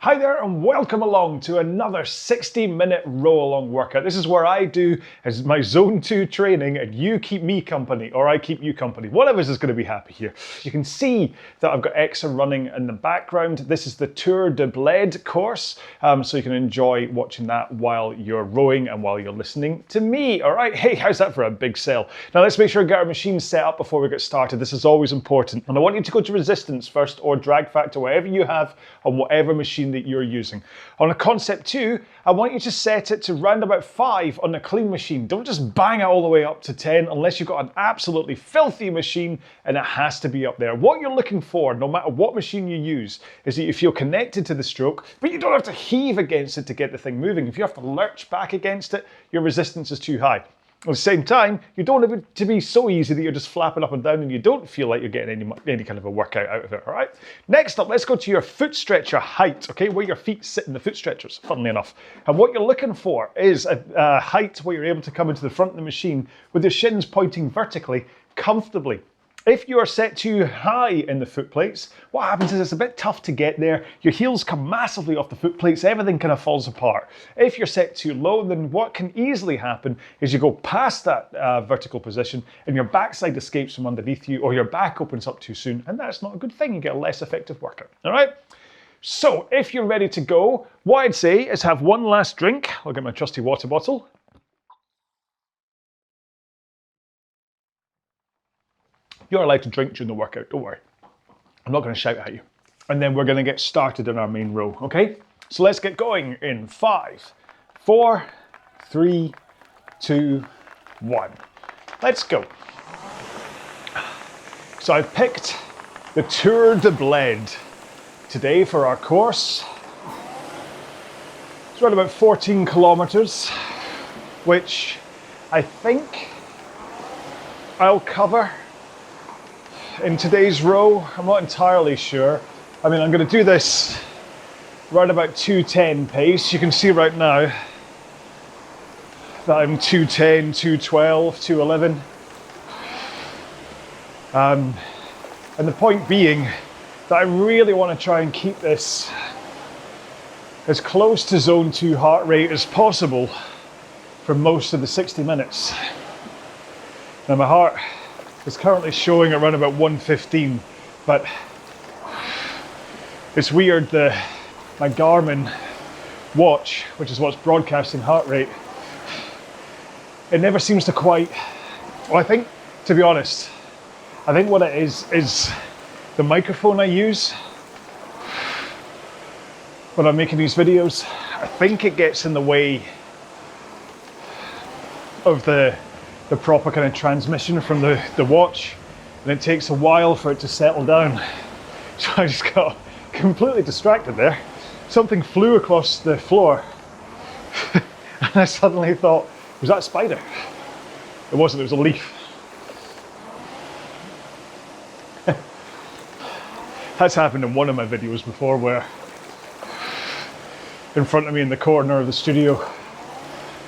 Hi there and welcome along to another 60-minute RowAlong workout. This is where I do as my zone 2 training and you keep me company, or I keep you company. One of us is going to be happy here. You can see that I've got Exa running in the background. This is the Tour de Bled course, so you can enjoy watching that while you're rowing and while you're listening to me. All right, hey, how's that for a big sell? Now let's make sure we get our machine set up before we get started. This is always important. And I want you to go to resistance first, or drag factor, whatever you have on whatever machine that you're using. On a Concept 2, I want you to set it to round about 5 on a clean machine. Don't just bang it all the way up to 10 unless you've got an absolutely filthy machine, and it has to be up there. What you're looking for, no matter what machine you use, is that you feel connected to the stroke, but you don't have to heave against it to get the thing moving. If you have to lurch back against it, your resistance is too high. At the same time, you don't want it to be so easy that you're just flapping up and down and you don't feel like you're getting any kind of a workout out of it, all right? Next up, let's go to your foot stretcher height, okay, where your feet sit in the foot stretchers, funnily enough. And what you're looking for is a height where you're able to come into the front of the machine with your shins pointing vertically, comfortably. If you are set too high in the foot plates, what happens is it's a bit tough to get there. Your heels come massively off the foot plates, everything kind of falls apart. If you're set too low, then what can easily happen is you go past that vertical position and your backside escapes from underneath you, or your back opens up too soon, and that's not a good thing. You get a less effective workout, all right? So if you're ready to go, what I'd say is have one last drink. I'll get my trusty water bottle. You're allowed to drink during the workout, don't worry. I'm not going to shout at you. And then we're going to get started in our main row, okay? So let's get going in 5, 4, 3, 2, 1. Let's go. So I've picked the Tour de Bled today for our course. It's around about 14 kilometers, which I think I'll cover in today's row. I'm not entirely sure. I mean, I'm going to do this right about 2:10 pace. You can see right now that I'm 2:10, 2:12, 2:11. And the point being that I really want to try and keep this as close to zone 2 heart rate as possible for most of the 60 minutes. Now my heart is currently showing around about 115, but it's weird, my Garmin watch, which is what's broadcasting heart rate, it never seems to quite, well, I think, to be honest, I think what it is the microphone I use when I'm making these videos. I think it gets in the way of the proper kind of transmission from the watch, and it takes a while for it to settle down. So I just got completely distracted there. Something flew across the floor and I suddenly thought, was that a spider? It wasn't, it was a leaf. That's happened in one of my videos before, where in front of me in the corner of the studio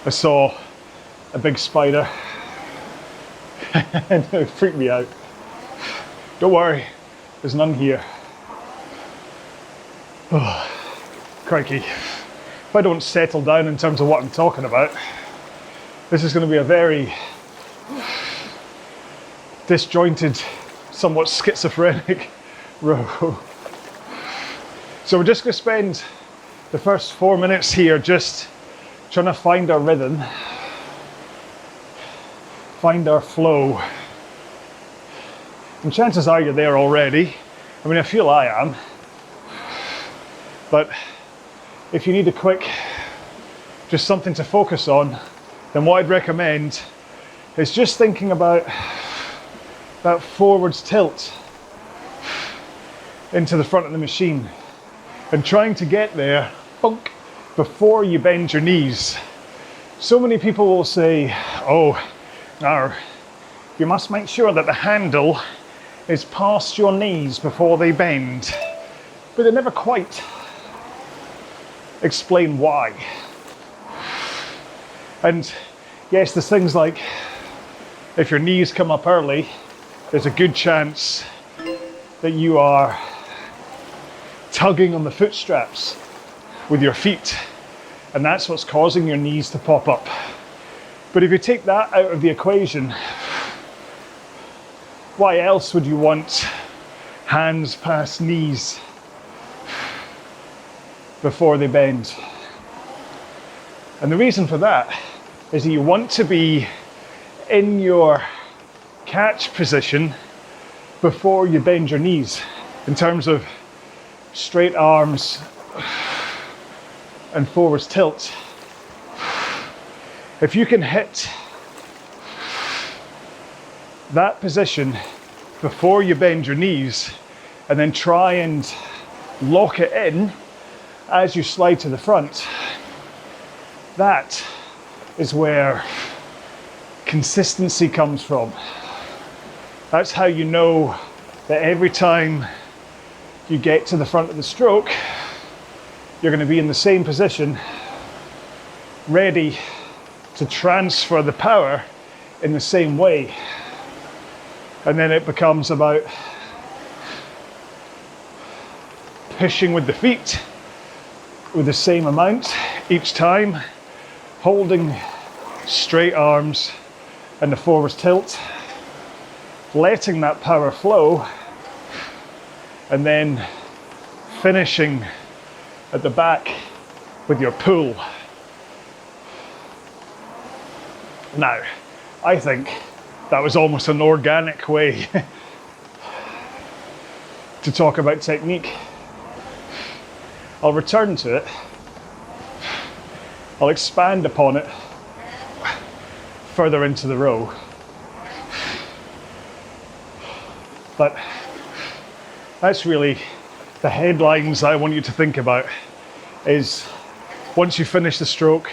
I saw a big spider and it freaked me out. Don't worry, there's none here. Oh, crikey. If I don't settle down in terms of what I'm talking about, this is going to be a very disjointed, somewhat schizophrenic row. So we're just going to spend the first 4 minutes here just trying to find our rhythm, find our flow. And chances are you're there already. I mean, I feel I am. But if you need a quick, just something to focus on, then what I'd recommend is just thinking about that forwards tilt into the front of the machine and trying to get there, bunk, before you bend your knees. So many people will say, oh, now, you must make sure that the handle is past your knees before they bend. But they never quite explain why. And yes, there's things like, if your knees come up early, there's a good chance that you are tugging on the foot straps with your feet. And that's what's causing your knees to pop up. But if you take that out of the equation, why else would you want hands past knees before they bend? And the reason for that is that you want to be in your catch position before you bend your knees, in terms of straight arms and forwards tilt. If you can hit that position before you bend your knees and then try and lock it in as you slide to the front, that is where consistency comes from. That's how you know that every time you get to the front of the stroke, you're going to be in the same position, ready to transfer the power in the same way. And then it becomes about pushing with the feet with the same amount each time, holding straight arms and the forwards tilt, letting that power flow, and then finishing at the back with your pull. Now, I think that was almost an organic way to talk about technique. I'll return to it. I'll expand upon it further into the row. But that's really the headlines I want you to think about, is once you finish the stroke,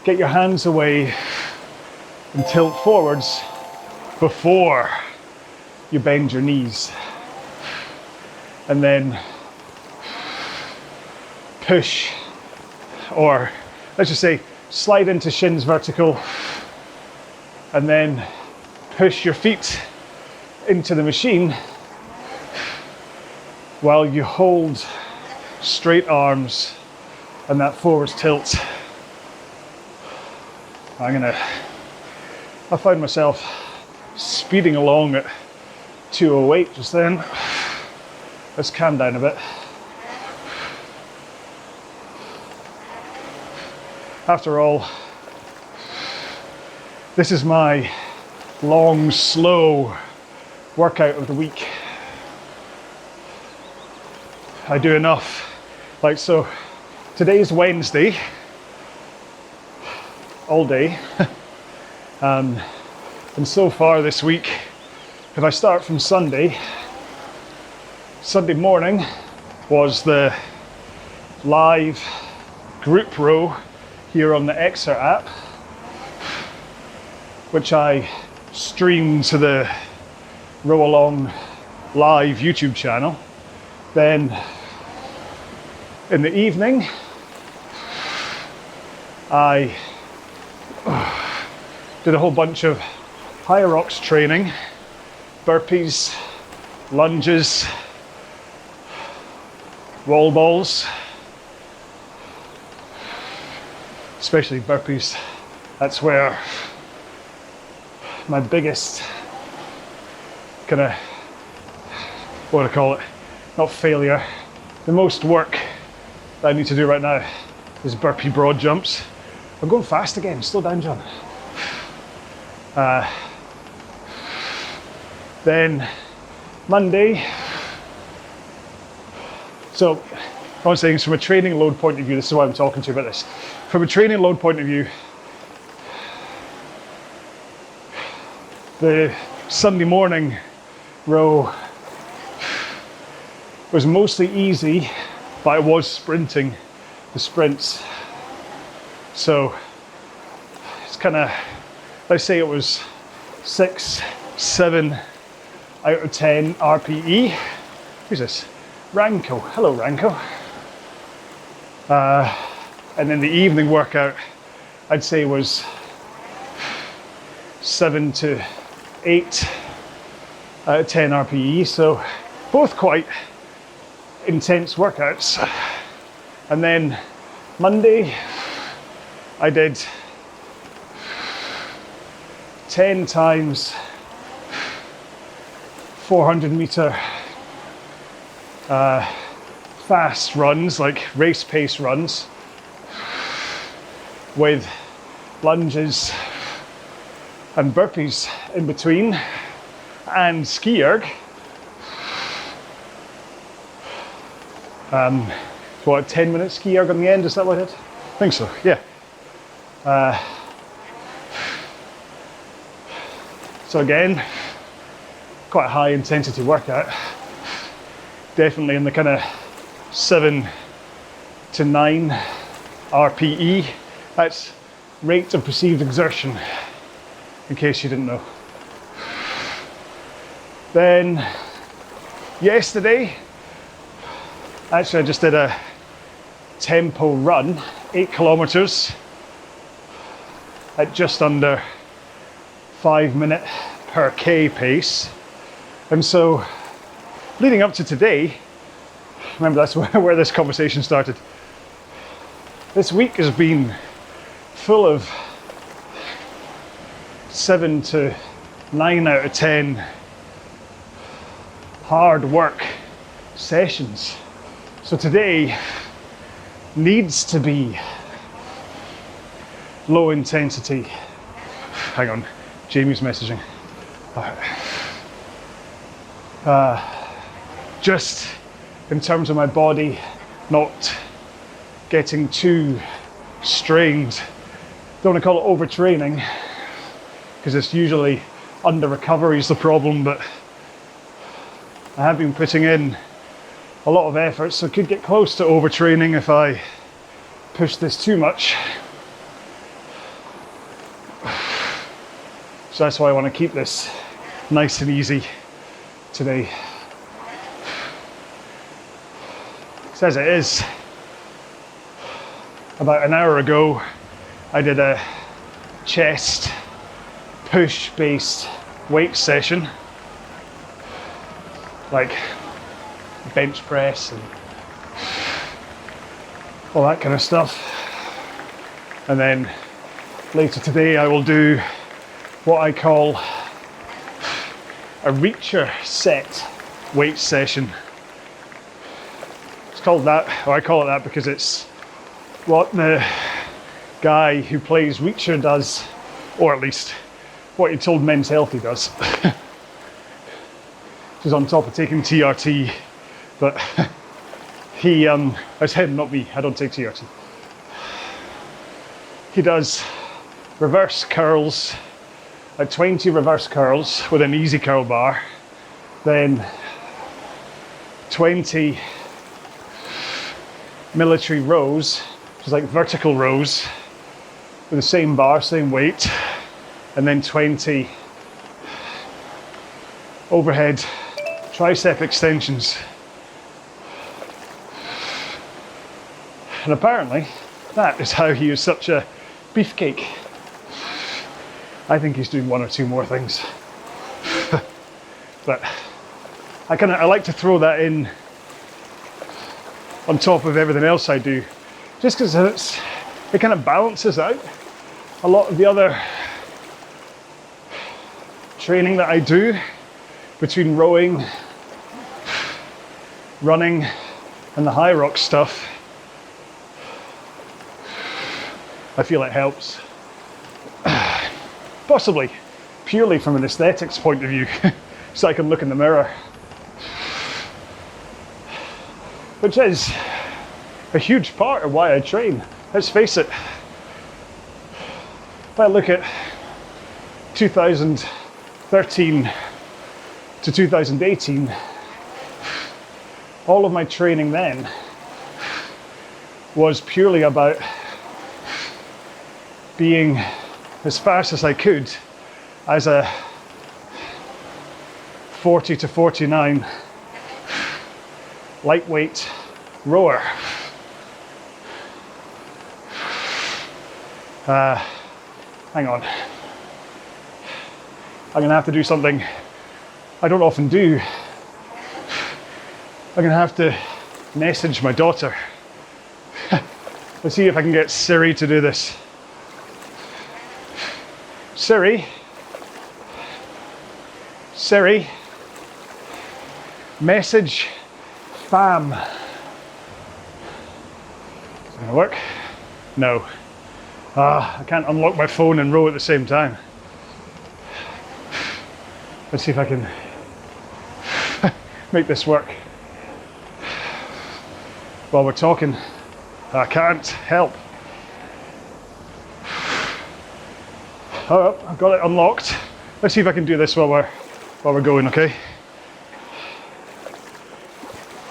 get your hands away and tilt forwards before you bend your knees. And then push, or let's just say slide into shins vertical, and then push your feet into the machine while you hold straight arms and that forwards tilt. I found myself speeding along at 2:08 just then. Let's calm down a bit. After all, this is my long, slow workout of the week. I do enough. Like, so today's Wednesday, all day. And so far this week, if I start from Sunday morning was the live group row here on the Exer app, which I streamed to the RowAlong live YouTube channel. Then in the evening, I did a whole bunch of high rocks training, burpees, lunges, wall balls, especially burpees. That's where my biggest kind of, what do I call it, not failure, the most work that I need to do right now is burpee broad jumps. I'm going fast again, slow down, John. Then Monday, so I was saying, from a training load point of view, this is why I'm talking to you about this. From a training load point of view, the Sunday morning row was mostly easy, but I was sprinting the sprints. So it's kind of, let's say it was 6, 7 out of 10 RPE. Who's this? Ranko. Hello, Ranko. And then the evening workout, I'd say was 7 to 8 out of 10 RPE. So both quite intense workouts. And then Monday, I did 10 times 400 meter fast runs, like race pace runs, with lunges and burpees in between, and ski erg. What, 10-minute ski erg on the end, is that what it is? I think so, yeah. So again, quite a high intensity workout. Definitely in the kind of 7 to 9 RPE. That's rate of perceived exertion, in case you didn't know. Then yesterday, actually I just did a tempo run, 8 kilometers at just under 5 minute per K pace. And so leading up to today, remember that's where this conversation started. This week has been full of 7 to 9 out of 10 hard work sessions. So today needs to be low intensity. Hang on, Jamie's messaging. Just in terms of my body not getting too strained. Don't want to call it overtraining, because it's usually under recovery is the problem, but I have been putting in a lot of effort, so I could get close to overtraining if I push this too much. So that's why I want to keep this nice and easy today. So as it is, about an hour ago, I did a chest push-based weight session, like bench press and all that kind of stuff. And then later today I will do what I call a reacher set weight session. It's called that, or I call it that because it's what the guy who plays reacher does, or at least what he told Men's Health he does. He's on top of taking TRT, but he, that's him, not me, I don't take TRT. He does reverse curls, at 20 reverse curls with an easy curl bar, then 20 military rows, which is like vertical rows with the same bar, same weight, and then 20 overhead tricep extensions. And apparently that is how he is such a beefcake. I think he's doing one or two more things. But I like to throw that in on top of everything else I do, just because it kind of balances out a lot of the other training that I do between rowing, running, and the high rock stuff. I feel it helps. Possibly purely from an aesthetics point of view, so I can look in the mirror. Which is a huge part of why I train. Let's face it, if I look at 2013 to 2018, all of my training then was purely about being as fast as I could as a 40 to 49 lightweight rower. Hang on. I'm gonna have to do something I don't often do. I'm gonna have to message my daughter. Let's see if I can get Siri to do this. Siri, message fam. Is it gonna work? No. I can't unlock my phone and row at the same time. Let's see if I can make this work. While we're talking, I can't help. Oh, I've got it unlocked. Let's see if I can do this while we're going, okay?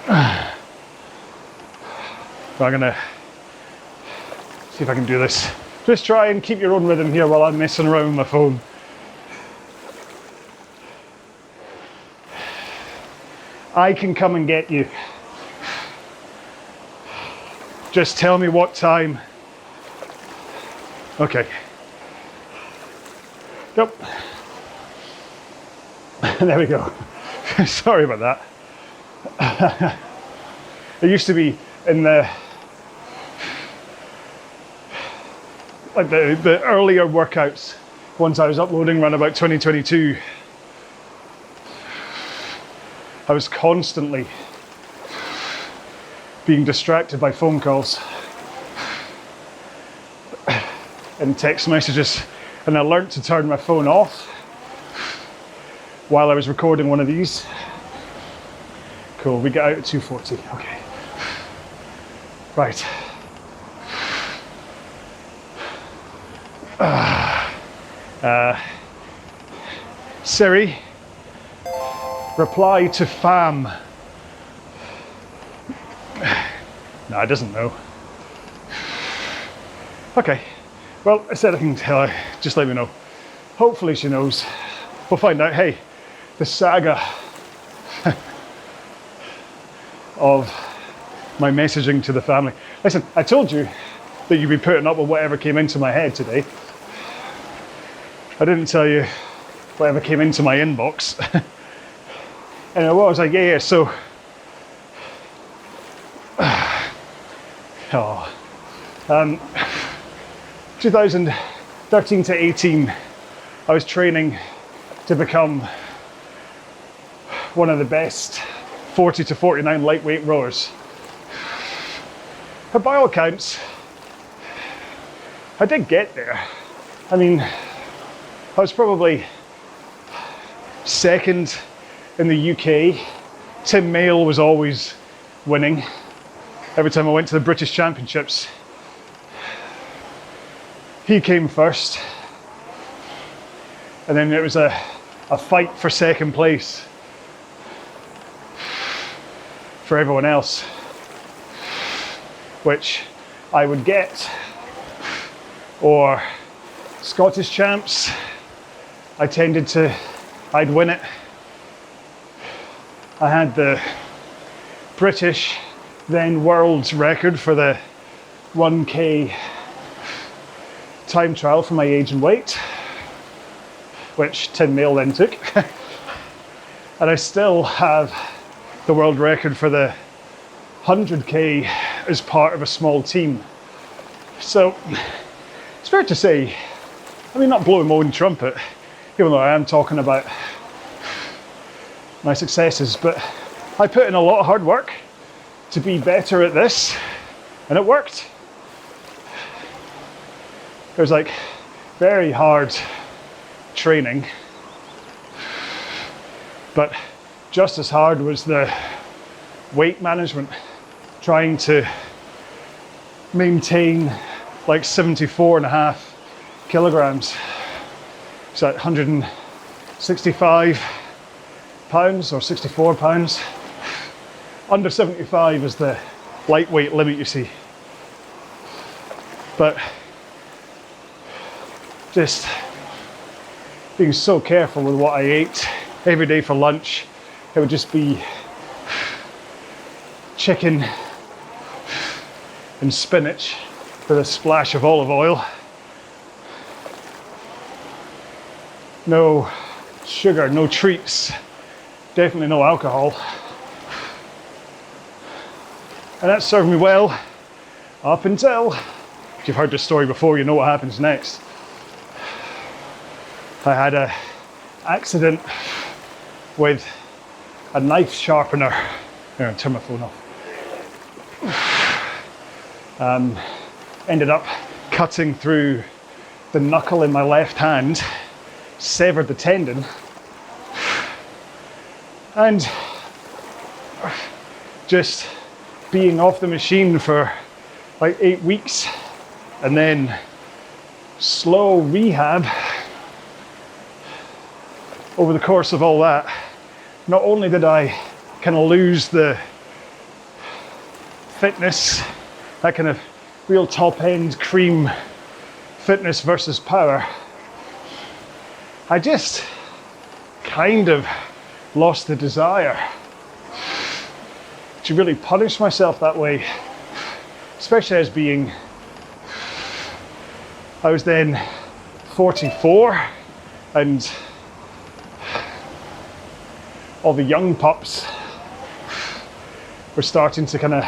I'm gonna see if I can do this. Just try and keep your own rhythm here while I'm messing around with my phone. I can come and get you. Just tell me what time. Okay. Yep. There we go. Sorry about that. It used to be in the earlier workouts, once I was uploading around about 2022, I was constantly being distracted by phone calls and text messages, and I learned to turn my phone off while I was recording one of these. Cool, we get out at 2:40, okay. Right. Siri, reply to fam. No, it doesn't know. Okay, well, I said I can tell her, just let me know. Hopefully she knows. We'll find out. Hey, the saga of my messaging to the family. Listen, I told you that you'd be putting up with whatever came into my head today. I didn't tell you whatever came into my inbox. And I was like, yeah, so. 2013 to 18, I was training to become one of the best 40 to 49 lightweight rowers. But by all accounts, I did get there. I mean, I was probably second in the UK. Tim Mayle was always winning. Every time I went to the British Championships, he came first. And then it was a fight for second place for everyone else, which I would get. Or Scottish champs, I'd win it. I had the British, then world's record for the 1K time trial for my age and weight, which Tim Mayle then took. And I still have the world record for the 100K as part of a small team. So it's fair to say, I mean, not blowing my own trumpet, even though I am talking about my successes, but I put in a lot of hard work to be better at this, and it worked. It was like very hard training, but just as hard was the weight management, trying to maintain like 74.5 kilograms. So at 165 pounds or 64 pounds. Under 75 is the lightweight limit, you see. But just being so careful with what I ate every day for lunch. It would just be chicken and spinach with a splash of olive oil. No sugar, no treats, definitely no alcohol. And that served me well Up until, if you've heard this story before, you know what happens next. I had an accident with a knife sharpener. Here, turn my phone off. Ended up cutting through the knuckle in my left hand, severed the tendon, and just being off the machine for like 8 weeks, and then slow rehab over the course of all that. Not only did I kind of lose the fitness, that kind of real top end cream fitness versus power, I just kind of lost the desire to really punish myself that way, especially as being, I was then 44, and all the young pups were starting to kind of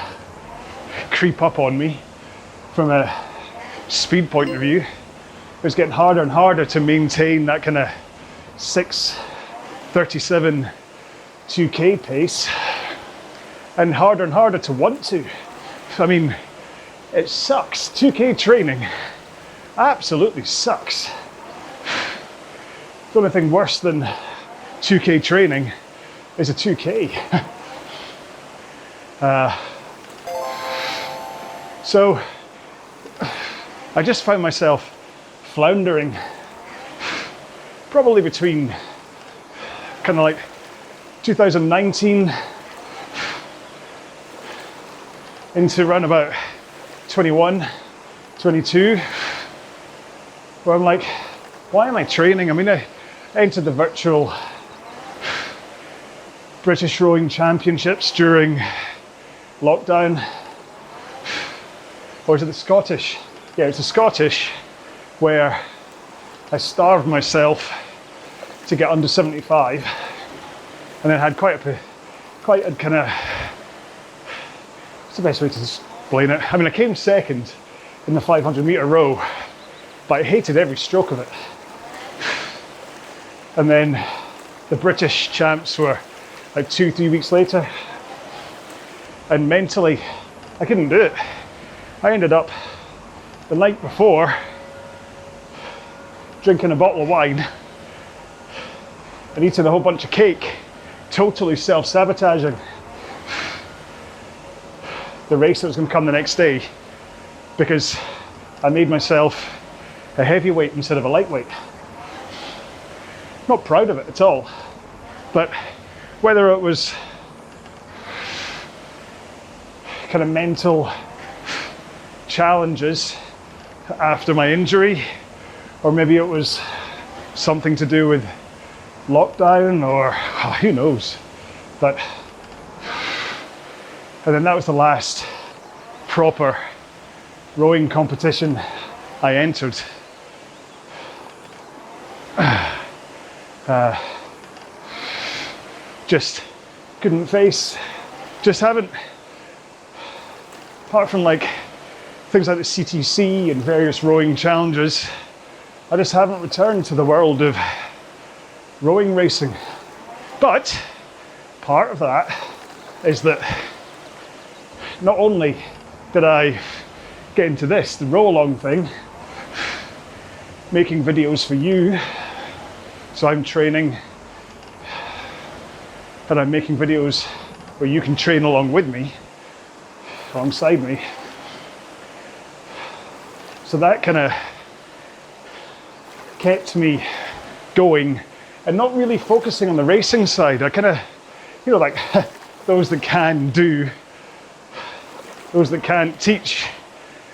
creep up on me from a speed point of view. It was getting harder and harder to maintain that kind of 6:37 2K pace, and harder to want to. I mean, it sucks. 2K training absolutely sucks. The only thing worse than 2K training is a 2K. So I just found myself floundering probably between kind of like 2019 into around about 21, 22, where I'm like, why am I training? I mean, I entered the virtual British Rowing Championships during lockdown. Or is it the Scottish? Yeah, it's the Scottish, where I starved myself to get under 75, and then had quite a kind of, what's the best way to explain it? I mean, I came second in the 500 meter row, but I hated every stroke of it. And then the British champs were like 2-3 weeks later, and mentally I couldn't do it. I ended up the night before drinking a bottle of wine and eating a whole bunch of cake, totally self-sabotaging the race that was going to come the next day, because I made myself a heavyweight instead of a lightweight. Not proud of it at all, but whether it was kind of mental challenges after my injury, or maybe it was something to do with lockdown, or who knows. But and then that was the last proper rowing competition I entered. Just couldn't face, just haven't, apart from like things like the CTC and various rowing challenges, I just haven't returned to the world of rowing racing. But part of that is that not only did I get into this, the RowAlong thing, making videos for you, so I'm training and I'm making videos where you can train along with me, alongside me. So that kind of kept me going and not really focusing on the racing side. I kind of, you know, like those that can do, those that can't teach.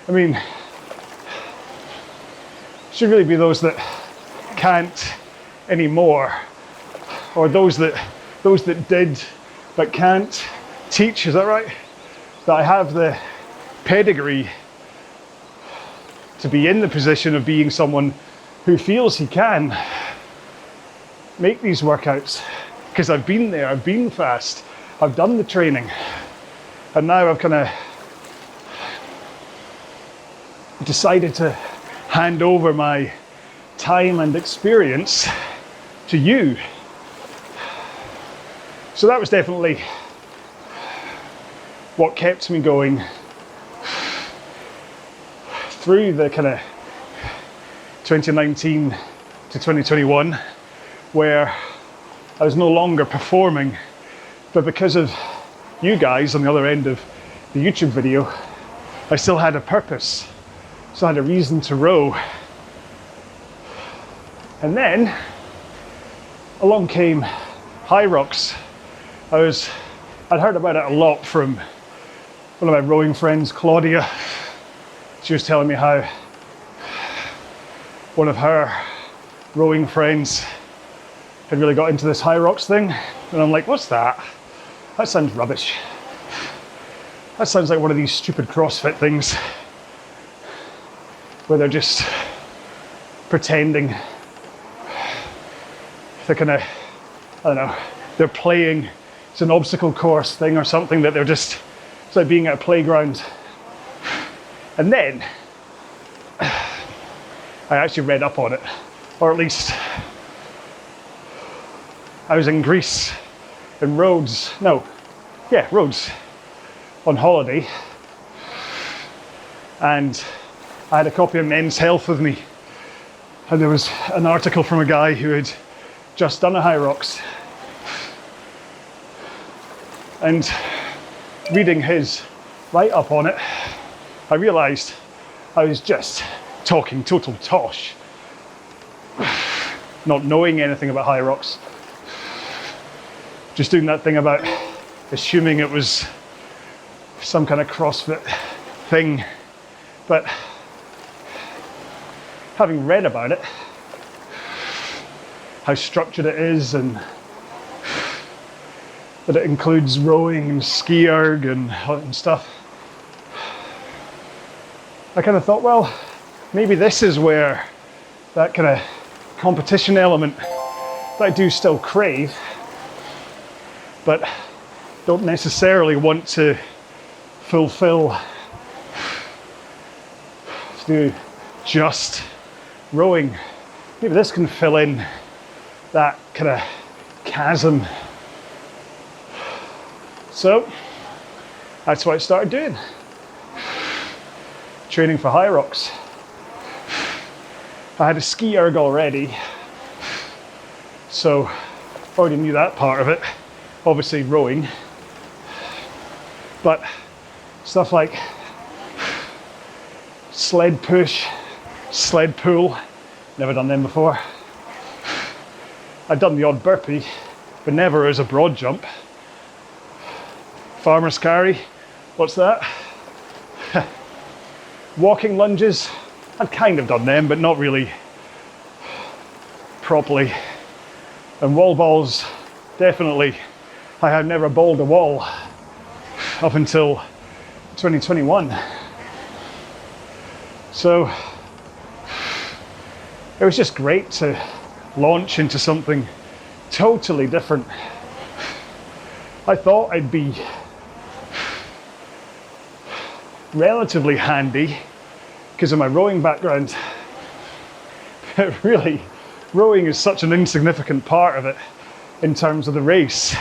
I mean, should really be those that can't anymore, or those that did but can't teach. Is that right? That I have the pedigree to be in the position of being someone who feels he can make these workouts, because I've been there, I've been fast, I've done the training, and now I've kind of decided to hand over my time and experience to you. So that was definitely what kept me going through the kind of 2019 to 2021, where I was no longer performing, but because of you guys on the other end of the YouTube video, I still had a purpose, still had a reason to row. And then along came High Rocks. I'd heard about it a lot from one of my rowing friends, Claudia. She was telling me how one of her rowing friends had really got into this High Rocks thing. And I'm like, what's that? That sounds rubbish. That sounds like one of these stupid CrossFit things where they're just pretending. They're kind of, I don't know, they're playing. It's an obstacle course thing or something that they're just, it's like being at a playground. And then I actually read up on it, or at least I was in Greece, in Rhodes, on holiday, and I had a copy of Men's Health with me, and there was an article from a guy who had just done a High Rocks, and reading his write-up on it, I realised I was just talking total tosh, not knowing anything about High Rocks, just doing that thing about assuming it was some kind of CrossFit thing. But having read about it, how structured it is, and that it includes rowing and ski erg and stuff, I kind of thought, well, maybe this is where that kind of competition element that I do still crave, but don't necessarily want to fulfill through just rowing. Maybe this can fill in that kind of chasm. So that's what I started doing. Training for High Rocks. I had a ski erg already, so already knew that part of it. Obviously rowing, but stuff like sled push, sled pull, never done them before. I'd done the odd burpee, but never as a broad jump. Farmer's carry, what's that? Walking lunges, I'd kind of done them, but not really properly. And wall balls, definitely. I had never bowled a wall up until 2021. So it was just great to launch into something totally different. I thought I'd be relatively handy because of my rowing background, but really, rowing is such an insignificant part of it in terms of the race.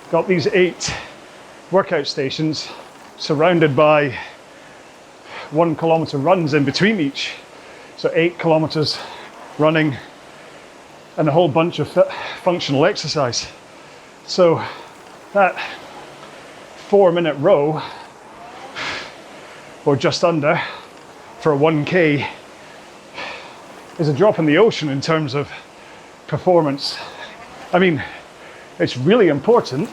Got these 8 workout stations surrounded by 1 kilometer runs in between each. So 8 kilometers running and a whole bunch of functional exercise. So that 4-minute row, or just under, for a 1K is a drop in the ocean in terms of performance. I mean, it's really important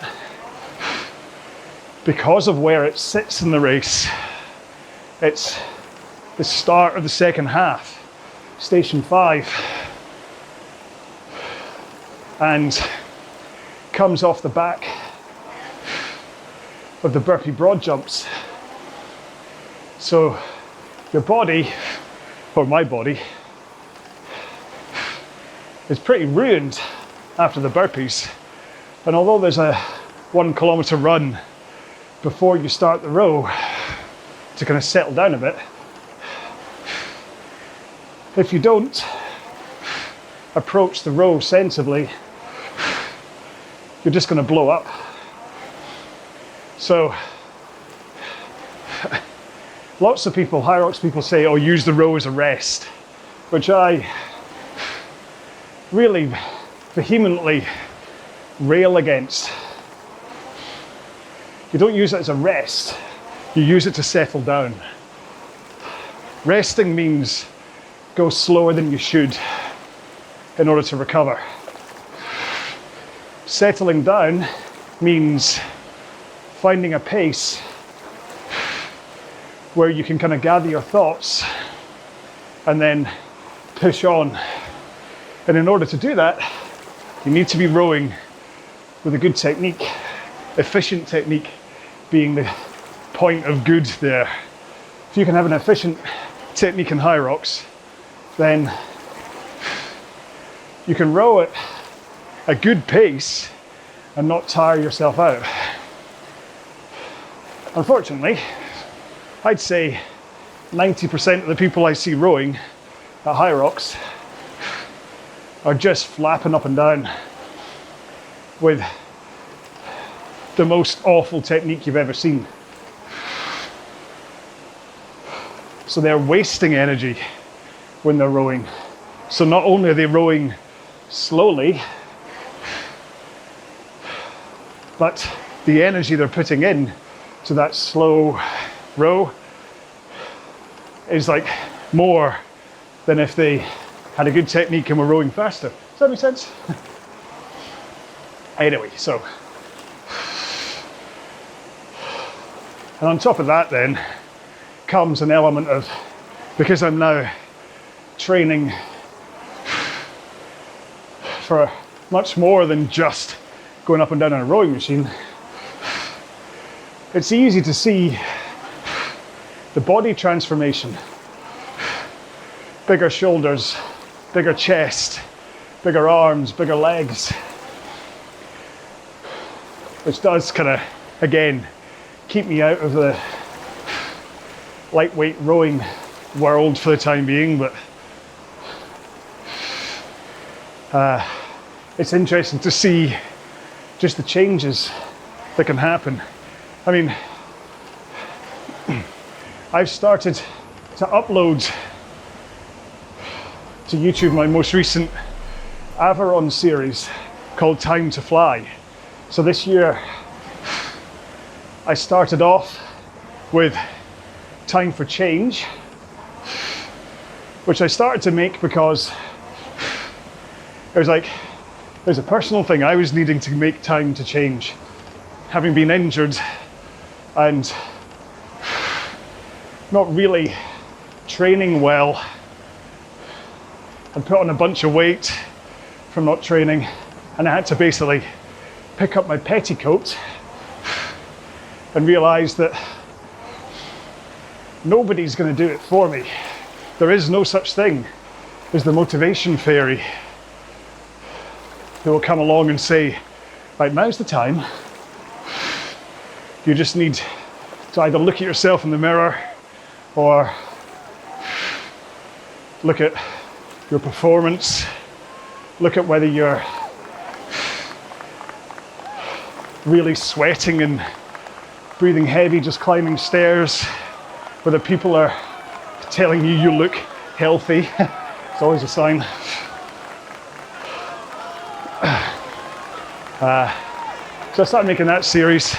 because of where it sits in the race. It's the start of the second half, station 5, and comes off the back of the burpee broad jumps. So your body, or my body, is pretty ruined after the burpees. And although there's a 1 kilometer run before you start the row, to kind of settle down a bit. If you don't approach the row sensibly, you're just going to blow up. So lots of people, high rocks people say, oh, use the row as a rest, which I really vehemently rail against. You don't use it as a rest, you use it to settle down. Resting means go slower than you should in order to recover. Settling down means finding a pace where you can kind of gather your thoughts and then push on. And in order to do that, you need to be rowing with a good technique, efficient technique being the point of good there. If you can have an efficient technique in high rocks, then you can row at a good pace and not tire yourself out. Unfortunately, I'd say 90% of the people I see rowing at high rocks are just flapping up and down with the most awful technique you've ever seen. So they're wasting energy when they're rowing. So not only are they rowing slowly, but the energy they're putting in to that slow row is like more than if they had a good technique and were rowing faster. Does that make sense? Anyway, so. And on top of that then comes an element of, because I'm now training for much more than just going up and down on a rowing machine, it's easy to see the body transformation. Bigger shoulders, bigger chest, bigger arms, bigger legs, which does kind of, again, keep me out of the lightweight rowing world for the time being, but it's interesting to see just the changes that can happen. I mean, I've started to upload to YouTube my most recent Aviron series called Time to Fly. So this year I started off with Time for Change, which I started to make because it was like, there's a personal thing I was needing to make time to change. Having been injured and not really training well, and put on a bunch of weight from not training, and I had to basically pick up my petticoat and realize that nobody's going to do it for me. There is no such thing as the motivation fairy who will come along and say, right, now's the time. You just need to either look at yourself in the mirror or look at your performance, look at whether you're really sweating and breathing heavy just climbing stairs, whether people are telling you look healthy. It's always a sign. So I started making that series.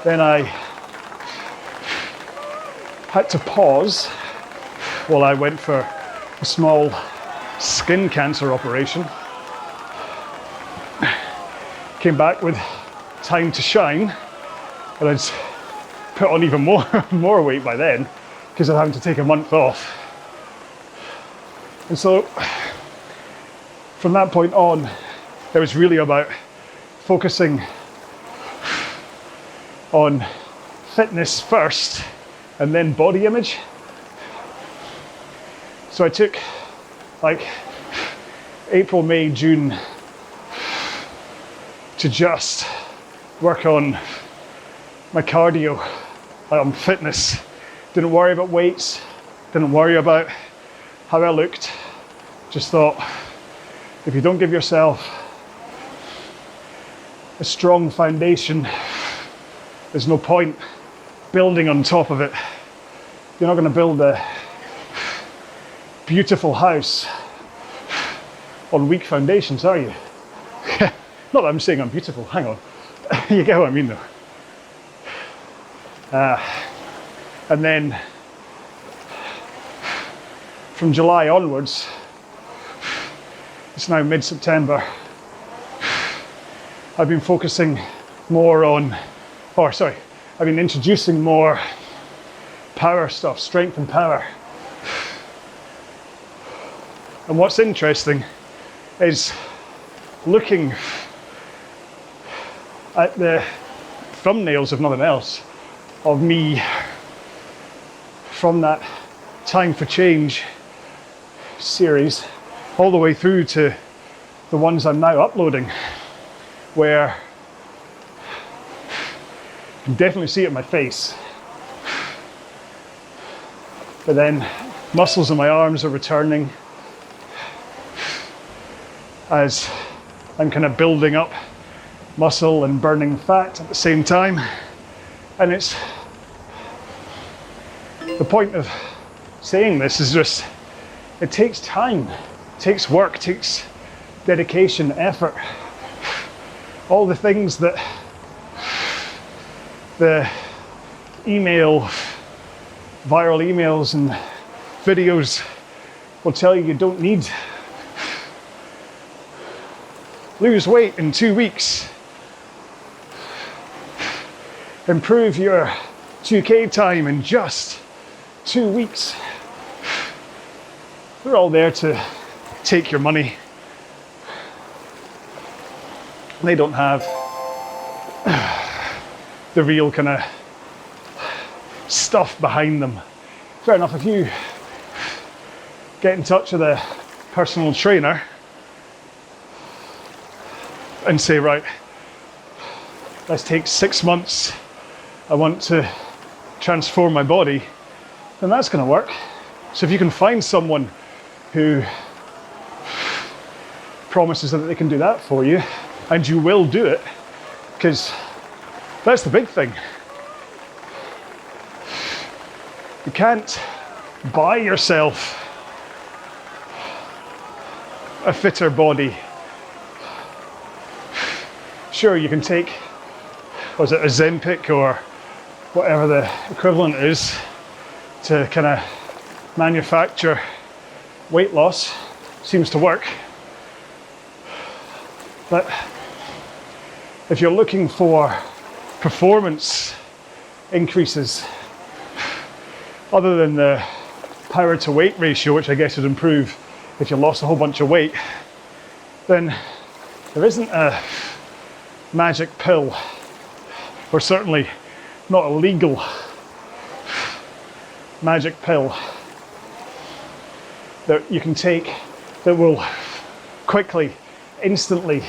Then I had to pause while I went for a small skin cancer operation. Came back with Time to Shine, and I'd put on even more weight by then because I'm having to take a month off. And so from that point on, it was really about focusing on fitness first and then body image. So I took like April, May, June to just work on my cardio, fitness, Didn't worry about weights, didn't worry about how I looked. Just thought, if you don't give yourself a strong foundation, there's no point building on top of it. You're not going to build a beautiful house on weak foundations, are you? Not that I'm saying I'm beautiful, hang on. You get what I mean though. And then from July onwards, it's now mid-September, I've been focusing more on, I've been introducing more power stuff, strength and power. And what's interesting is looking at the thumbnails, if nothing else, of me from that Time for Change series all the way through to the ones I'm now uploading, where you can definitely see it in my face, but then muscles in my arms are returning as I'm kind of building up muscle and burning fat at the same time. And it's the point of saying this is just, it takes time, it takes work, it takes dedication, effort, all the things that the viral emails and videos will tell you don't need. Lose weight in 2 weeks. Improve your 2K time in just 2 weeks. They're all there to take your money. They don't have the real kind of stuff behind them. Fair enough, if you get in touch with a personal trainer and say, right, let's take 6 months, I want to transform my body, then that's going to work. So if you can find someone who promises that they can do that for you, and you will do it, because that's the big thing. You can't buy yourself a fitter body. Sure, you can take, was it Ozempic or whatever the equivalent is to kind of manufacture weight loss. Seems to work. But if you're looking for performance increases, other than the power to weight ratio, which I guess would improve if you lost a whole bunch of weight, then there isn't a magic pill, or certainly not a legal magic pill that you can take that will quickly, instantly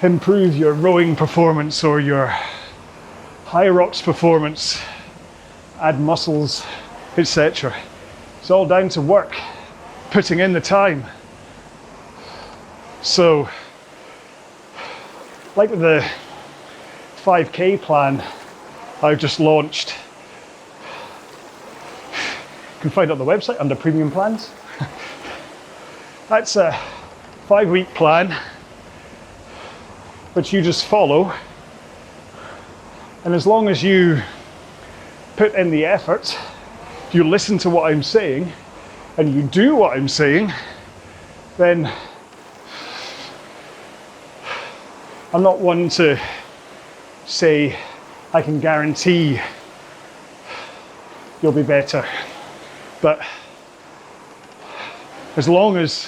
improve your rowing performance or your high rocks performance, add muscles, etc. It's all down to work, putting in the time. So, like with the 5K plan I've just launched, you can find it on the website under premium plans. That's a 5-week plan which you just follow, and as long as you put in the effort, you listen to what I'm saying and you do what I'm saying, then I'm not one to say I can guarantee you'll be better, but as long as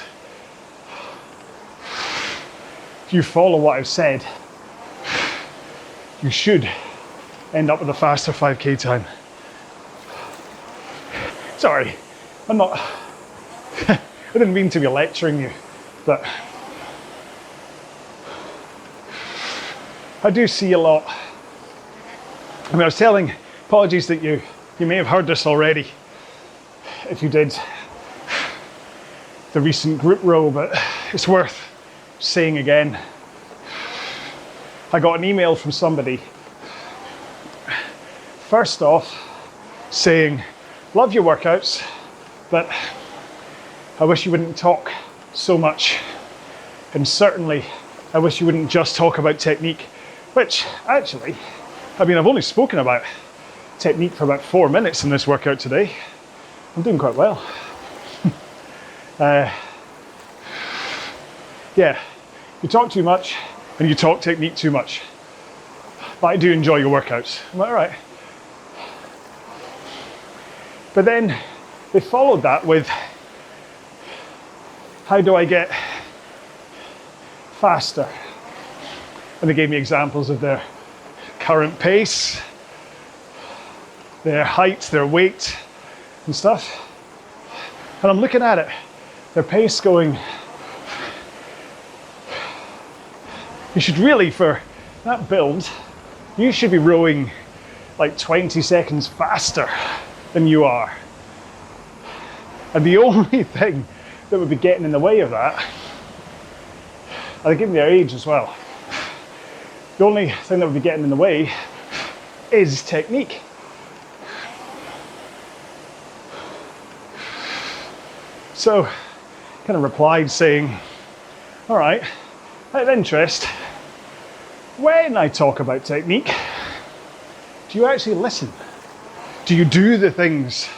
you follow what I've said, you should end up with a faster 5K time. Sorry, I'm not, I didn't mean to be lecturing you, but I do see a lot. I mean, I was telling Apologies that you may have heard this already if you did the recent group row, but it's worth saying again. I got an email from somebody, first off, saying, love your workouts, but I wish you wouldn't talk so much. And certainly, I wish you wouldn't just talk about technique, which actually, I mean, I've only spoken about technique for about 4 minutes in this workout today. I'm doing quite well. Yeah, you talk too much and you talk technique too much. But I do enjoy your workouts. I'm like, all right. But then they followed that with, how do I get faster? And they gave me examples of their current pace, their height, their weight and stuff. And I'm looking at it, their pace going, you should really, for that build, you should be rowing like 20 seconds faster than you are. And the only thing that would be getting in the way of that, and given their age as well, the only thing that would be getting in the way is technique. So, kind of replied saying, all right, out of interest, when I talk about technique, do you actually listen? Do you do the things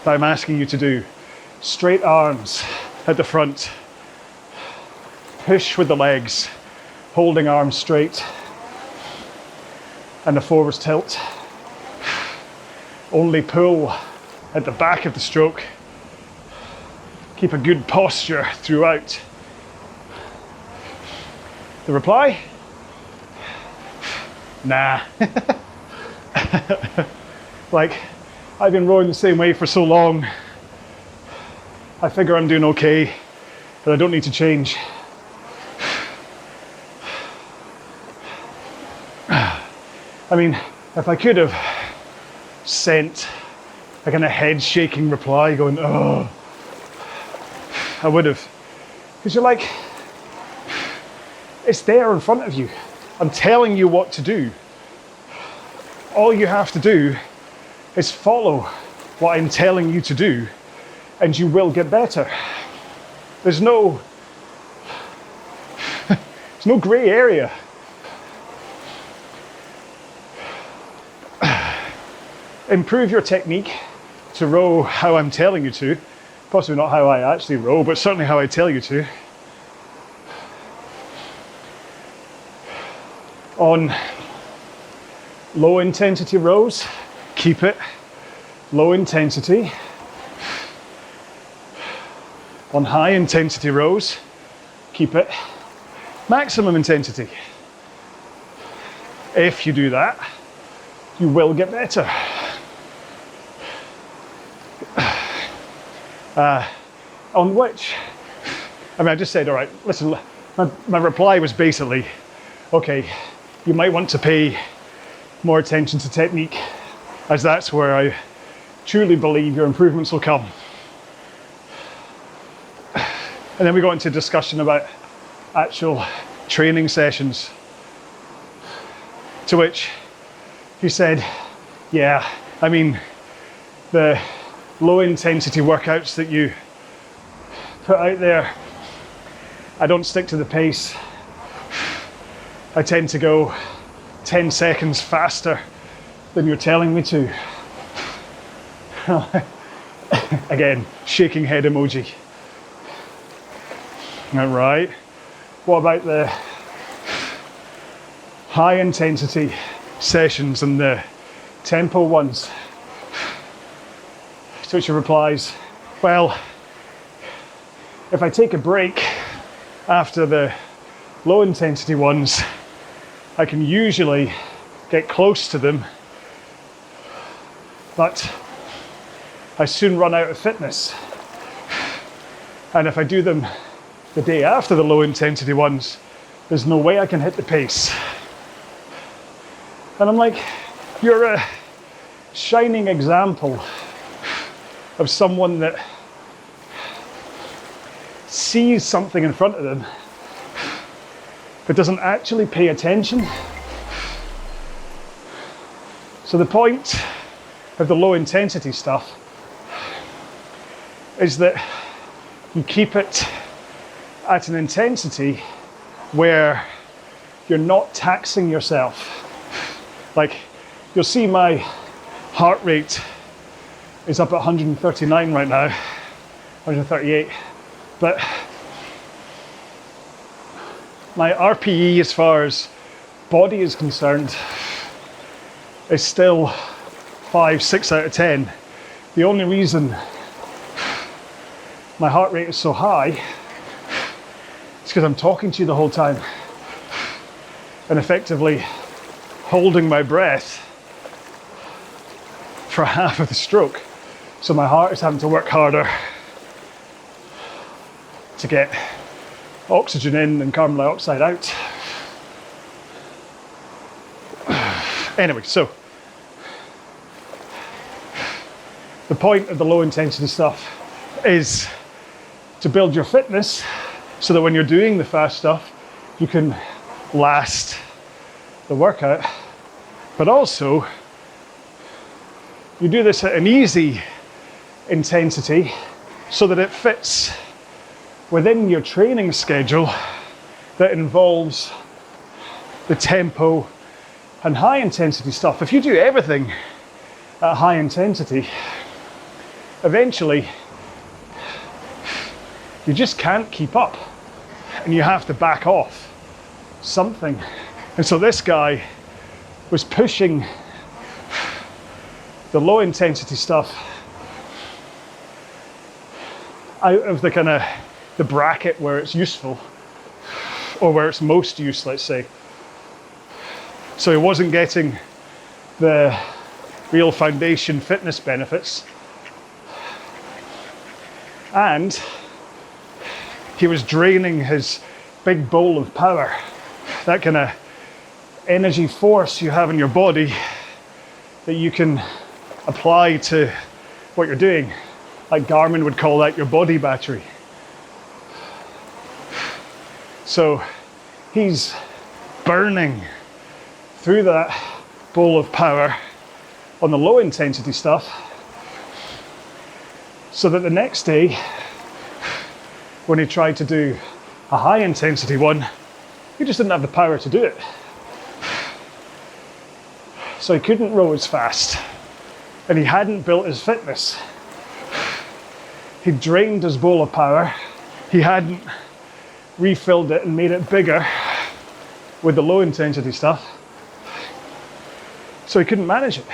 that I'm asking you to do? Straight arms at the front, push with the legs, holding arms straight, and the forwards tilt. Only pull at the back of the stroke. Keep a good posture throughout. The reply? Nah. Like, I've been rowing the same way for so long. I figure I'm doing okay, but I don't need to change. I mean, if I could have sent a kind of head shaking reply going, oh, I would have. Because you're like, it's there in front of you. I'm telling you what to do. All you have to do is follow what I'm telling you to do, and you will get better. There's no grey area. Improve your technique to row how I'm telling you to. Possibly not how I actually row, but certainly how I tell you to. On low intensity rows, keep it low intensity. On high intensity rows, keep it maximum intensity. If you do that, you will get better. On which, I mean, I just said, all right, listen, my reply was basically, okay, you might want to pay more attention to technique, as that's where I truly believe your improvements will come. And then we got into a discussion about actual training sessions, to which he said, yeah, I mean, the low intensity workouts that you put out there, I don't stick to the pace. I tend to go 10 seconds faster than you're telling me to. Again, shaking head emoji. All right, what about the high intensity sessions and the tempo ones? To which he replies, well, if I take a break after the low intensity ones, I can usually get close to them, but I soon run out of fitness. And if I do them the day after the low intensity ones, there's no way I can hit the pace. And I'm like, You're a shining example of someone that sees something in front of them but doesn't actually pay attention. So the point of the low intensity stuff is that you keep it at an intensity where you're not taxing yourself. Like, you'll see my heart rate is up at 139 right now, 138, but my RPE as far as body is concerned is still 5, 6 out of 10. The only reason my heart rate is so high is because I'm talking to you the whole time and effectively holding my breath for half of the stroke. So my heart is having to work harder to get oxygen in and carbon dioxide out. Anyway, so the point of the low intensity stuff is to build your fitness so that when you're doing the fast stuff, you can last the workout, but also you do this at an easy intensity so that it fits within your training schedule that involves the tempo and high intensity stuff. If you do everything at high intensity, eventually you just can't keep up and you have to back off something. And so this guy was pushing the low intensity stuff out of the kind of the bracket where it's useful, or where it's most use, let's say. So he wasn't getting the real foundation fitness benefits, and he was draining his big bowl of power, that kind of energy force you have in your body that you can apply to what you're doing. Like Garmin would call that your body battery. So he's burning through that bowl of power on the low intensity stuff, so that the next day when he tried to do a high intensity one, he just didn't have the power to do it. So he couldn't row as fast, and he hadn't built his fitness. He drained his bowl of power, he hadn't refilled it and made it bigger with the low intensity stuff, so he couldn't manage it.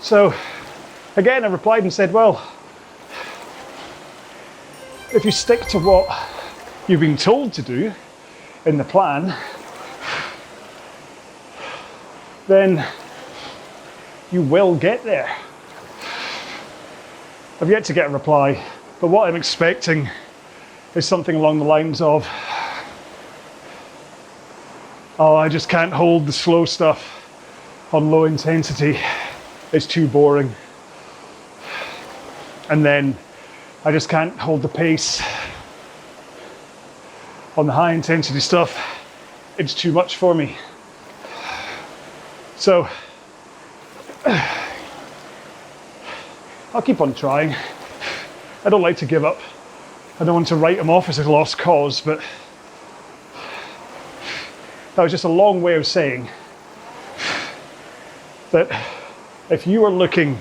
So again, I replied and said, well, if you stick to what you've been told to do in the plan, then you will get there. I've yet to get a reply, but what I'm expecting is something along the lines of, oh, I just can't hold the slow stuff on low intensity, it's too boring. And then I just can't hold the pace on the high intensity stuff, it's too much for me. So I'll keep on trying. I don't like to give up. I don't want to write him off as a lost cause, but that was just a long way of saying that if you are looking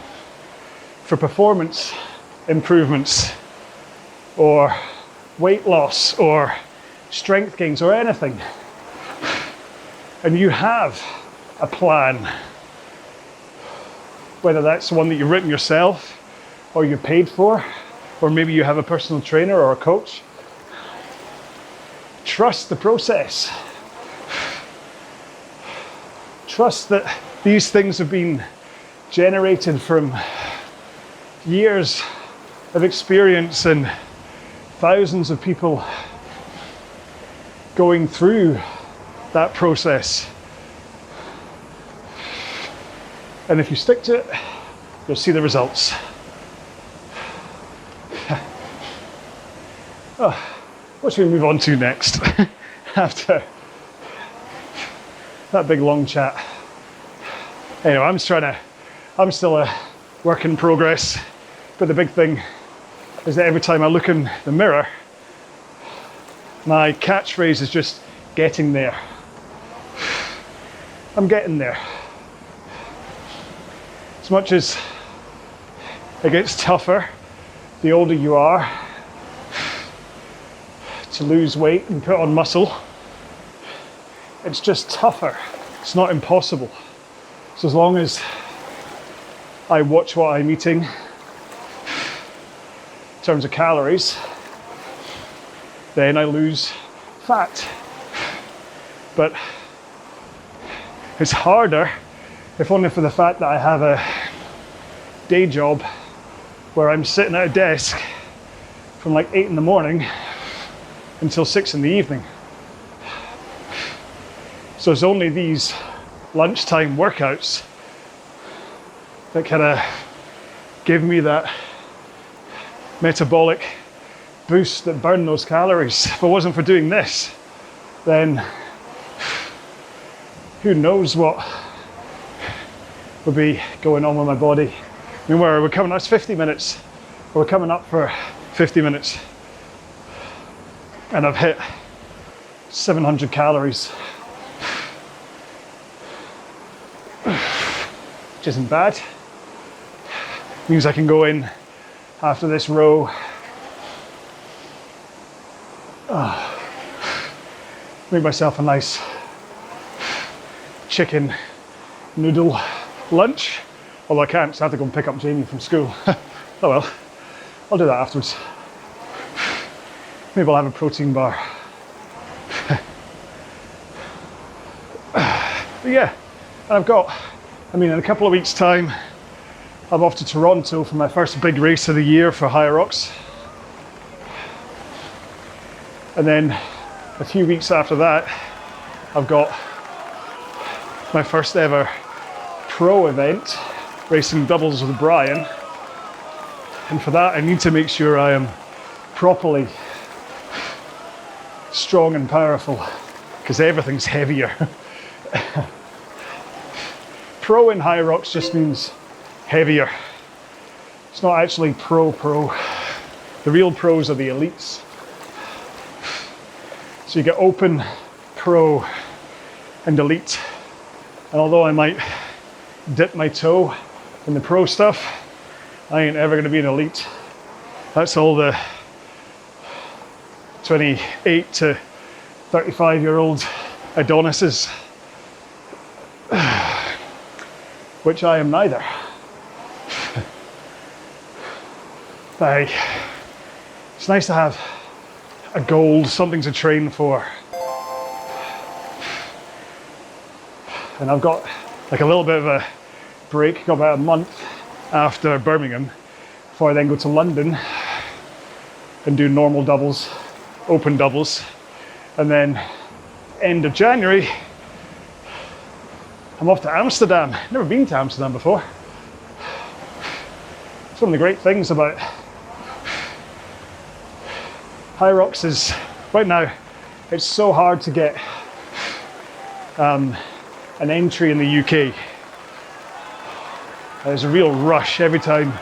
for performance improvements or weight loss or strength gains or anything, and you have a plan, whether that's one that you've written yourself or you paid for, or maybe you have a personal trainer or a coach, trust the process. Trust that these things have been generated from years of experience and thousands of people going through that process. And if you stick to it, you'll see the results. Oh, what should we move on to next after that big long chat? Anyway, I'm still a work in progress, but the big thing is that every time I look in the mirror, my catchphrase is just getting there. I'm getting there. As much as it gets tougher the older you are to lose weight and put on muscle, it's just tougher. It's not impossible. So as long as I watch what I'm eating in terms of calories, then I lose fat. But it's harder, if only for the fact that I have a day job where I'm sitting at a desk from like 8 in the morning until 6 in the evening. So it's only these lunchtime workouts that kind of give me that metabolic boost that burn those calories. If it wasn't for doing this, then who knows what would be going on with my body. I mean, we're coming, that's 50 minutes. We're coming up for 50 minutes. And I've hit 700 calories. Which isn't bad. Means I can go in after this row. Make myself a nice chicken noodle lunch. Although I can't, so I have to go and pick up Jamie from school. Oh well, I'll do that afterwards. Maybe I'll have a protein bar. But yeah, and I've got, in a couple of weeks' time, I'm off to Toronto for my first big race of the year for RowAlong. And then a few weeks after that, I've got my first ever pro event, racing doubles with Brian. And for that, I need to make sure I am properly strong and powerful, because everything's heavier. Pro in RowAlong just means heavier. It's not actually pro. The real pros are the elites. So you get open, pro, and elite. And although I might dip my toe in the pro stuff, I ain't ever gonna be an elite. That's all the 28 to 35-year-old Adonises, which I am neither. But it's nice to have a goal, something to train for. And I've got like a little bit of a break, got about a month after Birmingham, before I then go to London and do normal doubles, open doubles. And then end of January, I'm off to Amsterdam. Never been to Amsterdam before. It's one of the great things about RowAlong is, right now, it's so hard to get an entry in the UK. There's a real rush every time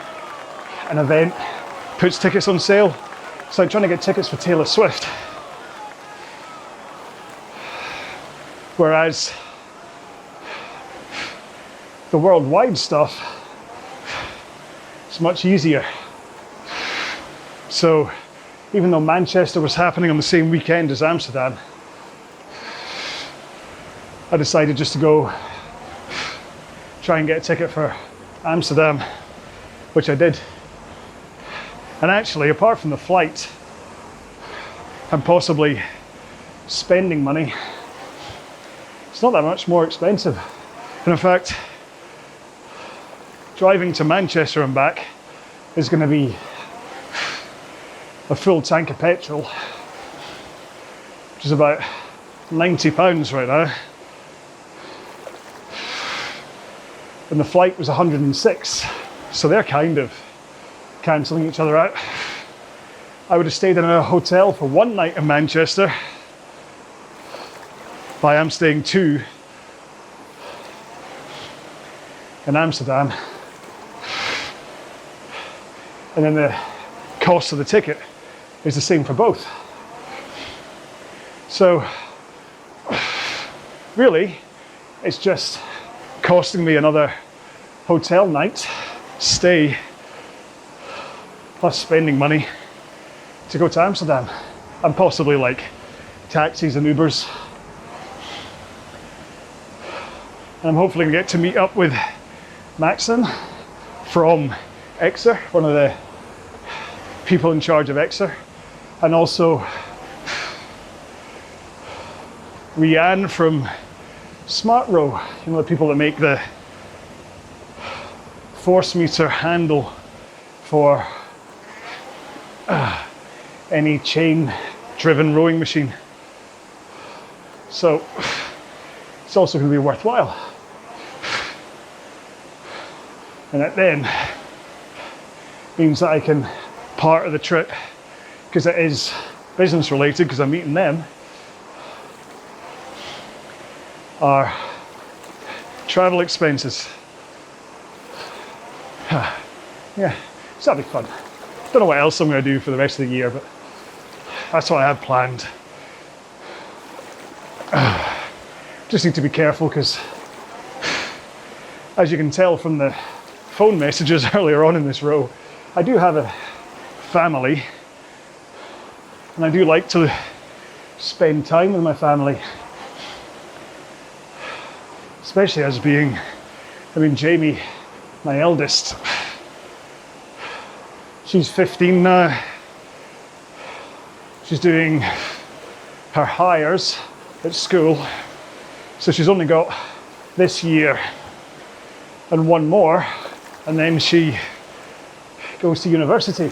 an event puts tickets on sale. It's like trying to get tickets for Taylor Swift. Whereas the worldwide stuff is much easier. So even though Manchester was happening on the same weekend as Amsterdam, I decided just to go try and get a ticket for Amsterdam, which I did. And actually, apart from the flight and possibly spending money, it's not that much more expensive. And in fact, driving to Manchester and back is going to be a full tank of petrol, which is about £90 right now. and the flight was 106. So they're kind of cancelling each other out. I would have stayed in a hotel for one night in Manchester, but I am staying 2 in Amsterdam. And then the cost of the ticket is the same for both. So really, it's just costing me another hotel night stay plus spending money to go to Amsterdam, and possibly like taxis and Ubers. And I'm hopefully gonna get to meet up with Maxon from Exeter, one of the people in charge of Exeter, and also Rianne from Smart Row, you know, the people that make the force meter handle for any chain driven rowing machine. So it's also going to be worthwhile. And that then means that I can part of the trip, because it is business related, because I'm meeting them, are travel expenses. Yeah, so that'll be fun. Don't know what else I'm going to do for the rest of the year, but that's what I have planned. Just need to be careful, because as you can tell from the phone messages earlier on in this row, I do have a family, and I do like to spend time with my family. Especially as being, Jamie, my eldest, she's 15 now. She's doing her hires at school, so she's only got this year and one more, and then she goes to university.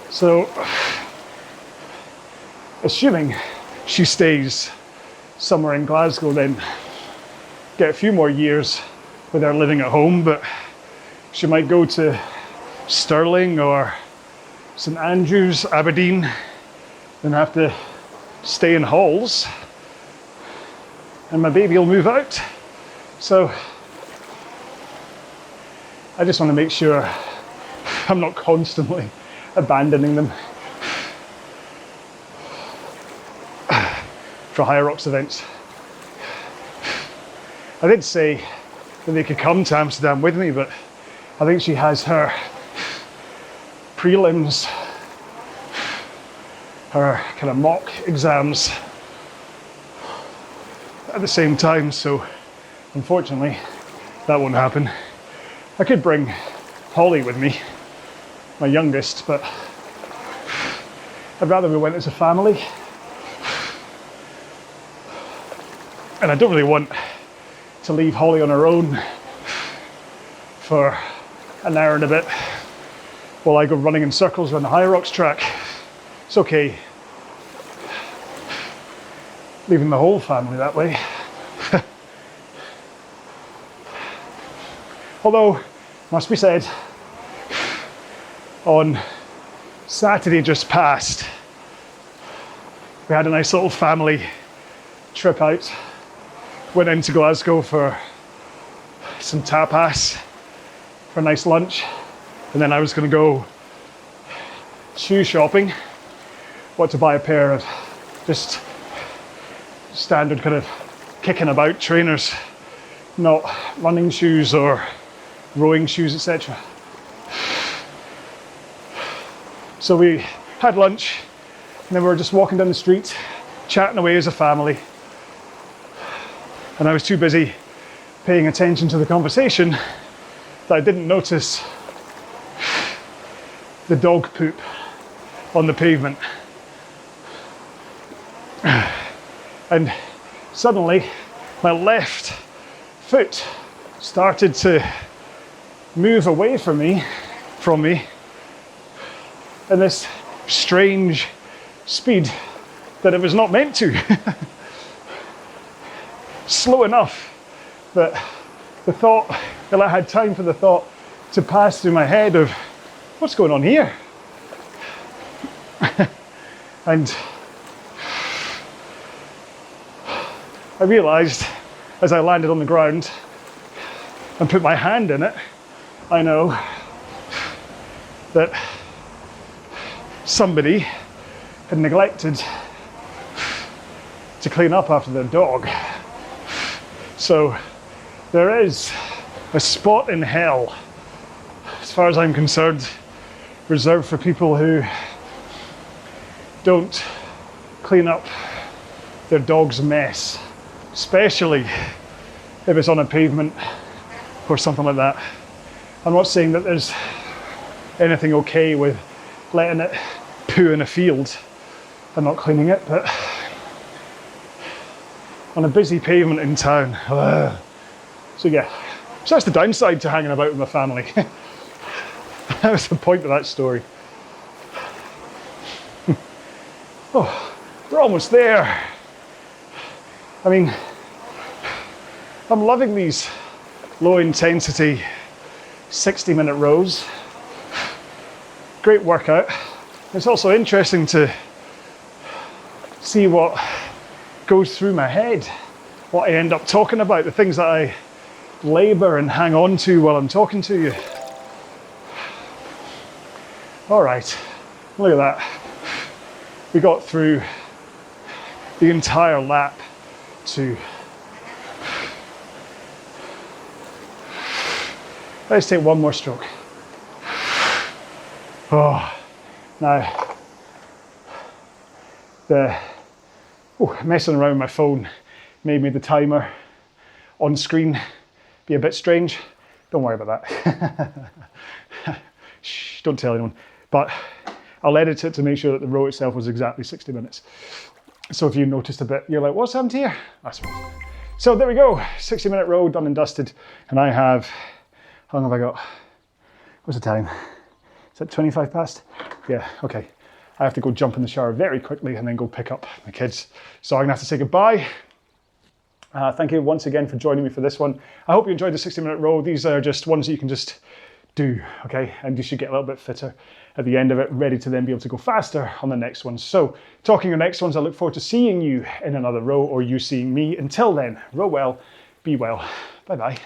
So, assuming she stays somewhere in Glasgow, then get a few more years with her living at home, but she might go to Stirling or St Andrews, Aberdeen, then have to stay in halls, and my baby will move out. So I just want to make sure I'm not constantly abandoning them for Higher Rocks events. I did say that they could come to Amsterdam with me, but I think she has her prelims, her kind of mock exams at the same time, so unfortunately that won't happen. I could bring Holly with me, my youngest, but I'd rather we went as a family. And I don't really want to leave Holly on her own for an hour and a bit while I go running in circles around the High Rocks track. It's okay leaving the whole family that way. Although, must be said, on Saturday just past, we had a nice little family trip out. Went into Glasgow for some tapas, for a nice lunch, and then I was going to go shoe shopping. Want to buy a pair of just standard kind of kicking about trainers, not running shoes or rowing shoes, etc. So we had lunch, and then we were just walking down the street, chatting away as a family. And I was too busy paying attention to the conversation that I didn't notice the dog poop on the pavement. And suddenly my left foot started to move away from me in this strange speed that it was not meant to. Slow enough that I had time for the thought to pass through my head of what's going on here. And I realized as I landed on the ground and put my hand in it, I know that somebody had neglected to clean up after their dog. So there is a spot in hell, as far as I'm concerned, reserved for people who don't clean up their dog's mess, especially if it's on a pavement or something like that. I'm not saying that there's anything okay with letting it poo in a field and not cleaning it, but on a busy pavement in town. So yeah, so that's the downside to hanging about with my family. That was the point of that story. Oh, we're almost there. I mean, I'm loving these low intensity 60-minute rows. Great workout. It's also interesting to see what goes through my head, what I end up talking about, the things that I labour and hang on to while I'm talking to you. All right, look at that. We got through the entire lap to... Let's take one more stroke. Oh, now, messing around with my phone made me the timer on screen be a bit strange. Don't worry about that. Shh, don't tell anyone. But I'll edit it to make sure that the row itself was exactly 60 minutes. So if you noticed a bit, you're like, what's happened here? That's right. So there we go, 60-minute row done and dusted. And I have, how long have I got? What's the time? Is it 25 past? Yeah, okay. I have to go jump in the shower very quickly and then go pick up my kids. So I'm gonna have to say goodbye. Thank you once again for joining me for this one. I hope you enjoyed the 60-minute row. These are just ones that you can just do, okay? And you should get a little bit fitter at the end of it, ready to then be able to go faster on the next one. So talking your next ones, I look forward to seeing you in another row or you seeing me. Until then, row well, be well. Bye-bye.